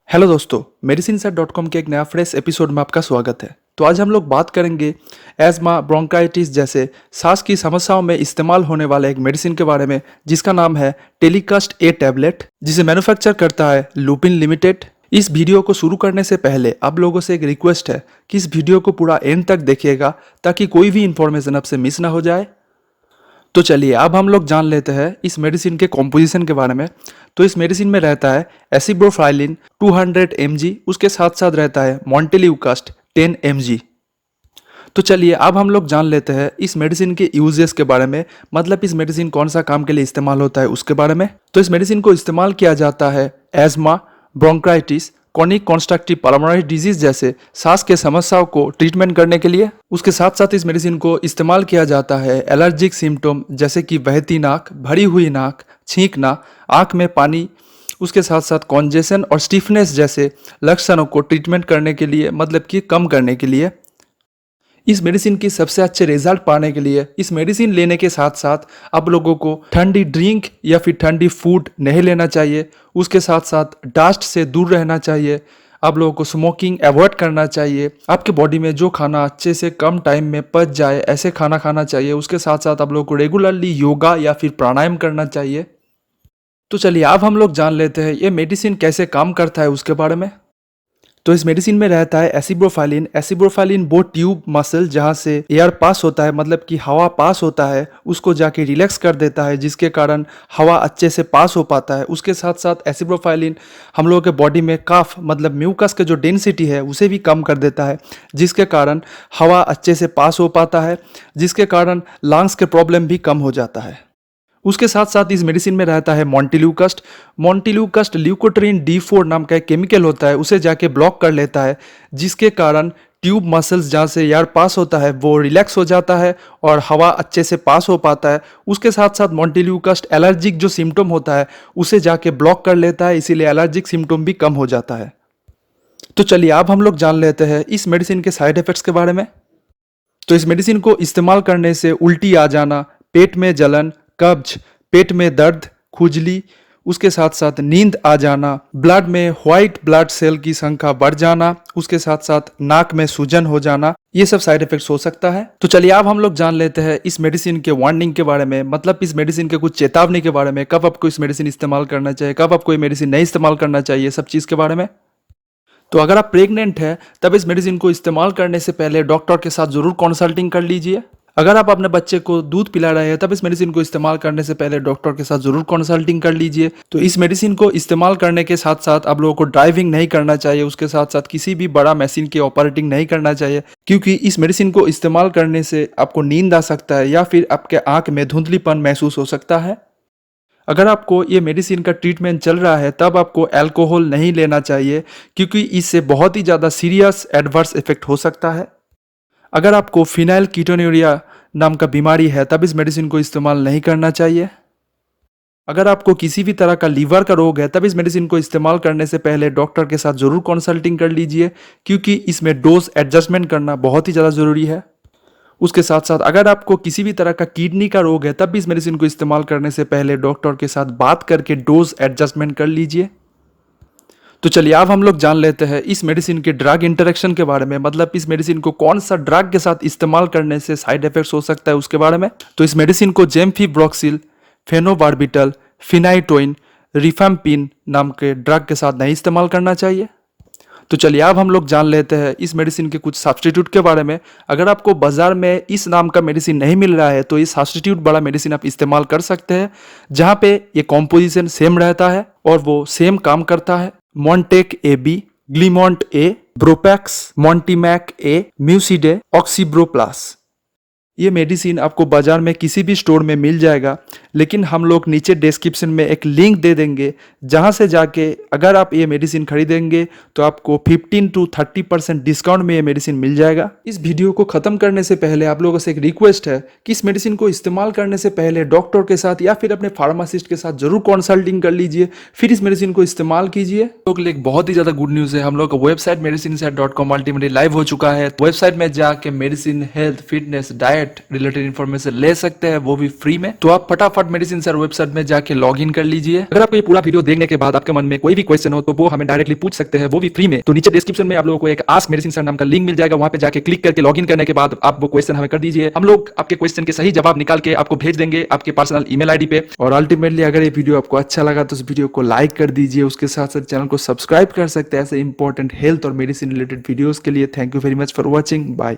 Hello दोस्तों, medicineset.com के एक नया फ्रेश एपिसोड में आपका स्वागत है। तो आज हम लोग बात करेंगे एस्मा, ब्रोंकाइटिस जैसे सांस की समस्याओं में इस्तेमाल होने वाले एक मेडिसिन के बारे में, जिसका नाम है टेलीकास्ट ए टैबलेट, जिसे मैन्युफैक्चर करता है लुपिन लिमिटेड। इस वीडियो को शुरू करने से पहले आप लोगों से एक रिक्वेस्ट है कि इस वीडियो को पूरा एंड तक देखिएगा ताकि कोई भी इंफॉर्मेशन आपसे मिस ना हो जाए। तो चलिए अब हम लोग जान लेते हैं इस मेडिसिन के कॉम्पोजिशन के बारे में। तो इस मेडिसिन में रहता है एसिब्रोफाइलिन 200 mg, उसके साथ साथ रहता है मॉन्टेल्यूकास्ट 10 mg। तो चलिए अब हम लोग जान लेते हैं इस मेडिसिन के यूजेस के बारे में, मतलब इस मेडिसिन कौन सा काम के लिए इस्तेमाल होता है उसके बारे में। तो इस मेडिसिन को इस्तेमाल किया जाता है ESMA, bronchitis, conic constructive pulmonary disease जैसे सांस के समस्याओं को ट्रीटमेंट करने के लिए। उसके साथ साथ इस मेडिसिन को इस्तेमाल किया जाता है एलर्जिक सिम्टम जैसे कि बहती नाक, भरी हुई नाक, छींकना, आंख में पानी, उसके साथ साथ कॉन्जेशन और स्टिफनेस जैसे लक्षणों को ट्रीटमेंट करने के लिए, मतलब कि कम करने के लिए। इस मेडिसिन की सबसे अच्छे रिजल्ट पाने के लिए इस मेडिसिन लेने के साथ साथ आप लोगों को ठंडी ड्रिंक या फिर ठंडी फूड नहीं लेना चाहिए। उसके साथ साथ डस्ट से दूर रहना चाहिए। आप लोगों को स्मोकिंग अवॉइड करना चाहिए। आपके बॉडी में जो खाना अच्छे से कम टाइम में पच जाए ऐसे खाना खाना चाहिए। उसके साथ साथ आप लोगों को रेगुलरली योगा या फिर प्राणायाम करना चाहिए। तो चलिए अब हम लोग जान लेते हैं ये मेडिसिन कैसे काम करता है उसके बारे में। तो इस मेडिसिन में रहता है एसिब्रोफाइलिन। एसिब्रोफाइलिन वो ट्यूब मसल जहाँ से एयर पास होता है, मतलब कि हवा पास होता है, उसको जाके रिलैक्स कर देता है, जिसके कारण हवा अच्छे से पास हो पाता है। उसके साथ साथ एसिब्रोफाइलिन हम लोगों के बॉडी में काफ, मतलब म्यूकस के जो डेंसिटी है उसे भी कम कर देता है, जिसके कारण हवा अच्छे से पास हो पाता है, जिसके कारण लंग्स के प्रॉब्लम भी कम हो जाता है। उसके साथ साथ इस मेडिसिन में रहता है मॉन्टेल्यूकास्ट। मॉन्टेल्यूकास्ट ल्यूकोट्रीन D4 नाम का एक केमिकल होता है, उसे जाके ब्लॉक कर लेता है, जिसके कारण ट्यूब मसल्स जहाँ से एयर पास होता है वो रिलैक्स हो जाता है और हवा अच्छे से पास हो पाता है। उसके साथ साथ मॉन्टेल्यूकास्ट एलर्जिक जो सिम्टम होता है उसे जाके ब्लॉक कर लेता है, इसीलिए एलर्जिक सिम्टम भी कम हो जाता है। तो चलिए अब हम लोग जान लेते हैं इस मेडिसिन के साइड इफेक्ट्स के बारे में। तो इस मेडिसिन को इस्तेमाल करने से उल्टी आ जाना, पेट में जलन, कब्ज, पेट में दर्द, खुजली, उसके साथ साथ नींद आ जाना, ब्लड में व्हाइट ब्लड सेल की संख्या बढ़ जाना, उसके साथ साथ नाक में सूजन हो जाना, ये सब साइड इफेक्ट्स हो सकता है। तो चलिए अब हम लोग जान लेते हैं इस मेडिसिन के वार्निंग के बारे में, मतलब इस मेडिसिन के कुछ चेतावनी के बारे में, कब आपको इस मेडिसिन इस्तेमाल करना चाहिए, कब आपको ये मेडिसिन नहीं इस्तेमाल करना चाहिए, सब चीज़ के बारे में। तो अगर आप प्रेग्नेंट हैं तब इस मेडिसिन को इस्तेमाल करने से पहले डॉक्टर के साथ जरूर कंसल्टिंग कर लीजिए। अगर आप अपने बच्चे को दूध पिला रहे हैं तब इस मेडिसिन को इस्तेमाल करने से पहले डॉक्टर के साथ जरूर कंसल्टिंग कर लीजिए। तो इस मेडिसिन को इस्तेमाल करने के साथ साथ आप लोगों को ड्राइविंग नहीं करना चाहिए, उसके साथ साथ किसी भी बड़ा मशीन की ऑपरेटिंग नहीं करना चाहिए, क्योंकि इस मेडिसिन को इस्तेमाल करने से आपको नींद आ सकता है या फिर आपके आंख में धुंधलीपन महसूस हो सकता है। अगर आपको ये मेडिसिन का ट्रीटमेंट चल रहा है तब आपको अल्कोहल नहीं लेना चाहिए, क्योंकि इससे बहुत ही ज़्यादा सीरियस एडवर्स इफेक्ट हो सकता है। अगर आपको फिनाइल कीटोन्यूरिया नाम का बीमारी है तब इस मेडिसिन को इस्तेमाल नहीं करना चाहिए। अगर आपको किसी भी तरह का लीवर का रोग है तब इस मेडिसिन को इस्तेमाल करने से पहले डॉक्टर के साथ जरूर कंसल्टिंग कर लीजिए, क्योंकि इसमें डोज एडजस्टमेंट करना बहुत ही ज़्यादा ज़रूरी है। उसके साथ साथ अगर आपको किसी भी तरह का किडनी का रोग है तब भी इस मेडिसिन को इस्तेमाल करने से पहले डॉक्टर के साथ बात करके डोज एडजस्टमेंट कर लीजिए। तो चलिए अब हम लोग जान लेते हैं इस मेडिसिन के ड्रग इंटरेक्शन के बारे में, मतलब इस मेडिसिन को कौन सा ड्रग के साथ इस्तेमाल करने से साइड इफेक्ट्स हो सकता है उसके बारे में। तो इस मेडिसिन को जेमफिब्रोक्सिल, फेनोबार्बिटल, फिनाइटोइन, रिफैम्पिन नाम के ड्रग के साथ नहीं इस्तेमाल करना चाहिए। तो चलिए अब हम लोग जान लेते हैं इस मेडिसिन के कुछ सब्स्टिट्यूट के बारे में। अगर आपको बाजार में इस नाम का मेडिसिन नहीं मिल रहा है तो इस सब्स्टिट्यूट वाला मेडिसिन आप इस्तेमाल कर सकते हैं, जहाँ पे ये कॉम्पोजिशन सेम रहता है और वो सेम काम करता है। मॉन्टेक AB, ग्लीमोंट A, ब्रोपैक्स, मॉन्टीमैक A, म्यूसिडे, ऑक्सीब्रोप्लास। ये मेडिसिन आपको बाजार में किसी भी स्टोर में मिल जाएगा, लेकिन हम लोग नीचे डिस्क्रिप्शन में एक लिंक दे देंगे, जहां से जाके अगर आप ये मेडिसिन खरीदेंगे तो आपको 15 to 30% डिस्काउंट में ये मेडिसिन मिल जाएगा। इस वीडियो को खत्म करने से पहले आप लोगों से एक रिक्वेस्ट है कि इस मेडिसिन को इस्तेमाल करने से पहले डॉक्टर के साथ या फिर अपने फार्मासिस्ट के साथ जरूर कंसल्टिंग कर लीजिए, फिर इस मेडिसिन को इस्तेमाल कीजिए। लोगों के लिए एक बहुत ही ज्यादा गुड न्यूज है, हम लोग का वेबसाइट medicineset.com अल्टीमेटली लाइव हो चुका है। वेबसाइट में जाके medicine, health, fitness, diet related information ले सकते हैं, वो भी फ्री में। तो आप फटाफट फटाफट मेडिसिन सर वेबसाइट में जाके लॉग इन कर लीजिए। अगर आपको ये पूरा वीडियो देखने के बाद आपके मन में कोई भी क्वेश्चन हो तो वो हमें डायरेक्टली पूछ सकते हैं, वो भी फ्री में। तो नीचे डिस्क्रिप्शन में आप लोगों को एक आस्क मेडिसिन सर नाम का लिंक मिल जाएगा, वहां पे जाके क्लिक करके लॉग इन करने के बाद आप वो क्वेश्चन हमें कर दीजिए। हम लोग आपके क्वेश्चन के सही जवाब निकाल के आपको भेज देंगे आपके पर्सनल ईमेल आईडी पे। और अल्टीमेटली अगर ये वीडियो आपको अच्छा लगा तो इस वीडियो को लाइक कर दीजिए, उसके साथ साथ चैनल को सब्सक्राइब कर सकते हैं ऐसे इंपॉर्टेंट हेल्थ और मेडिसिन रिलेटेड वीडियोस के लिए। Thank you very much for watching, bye.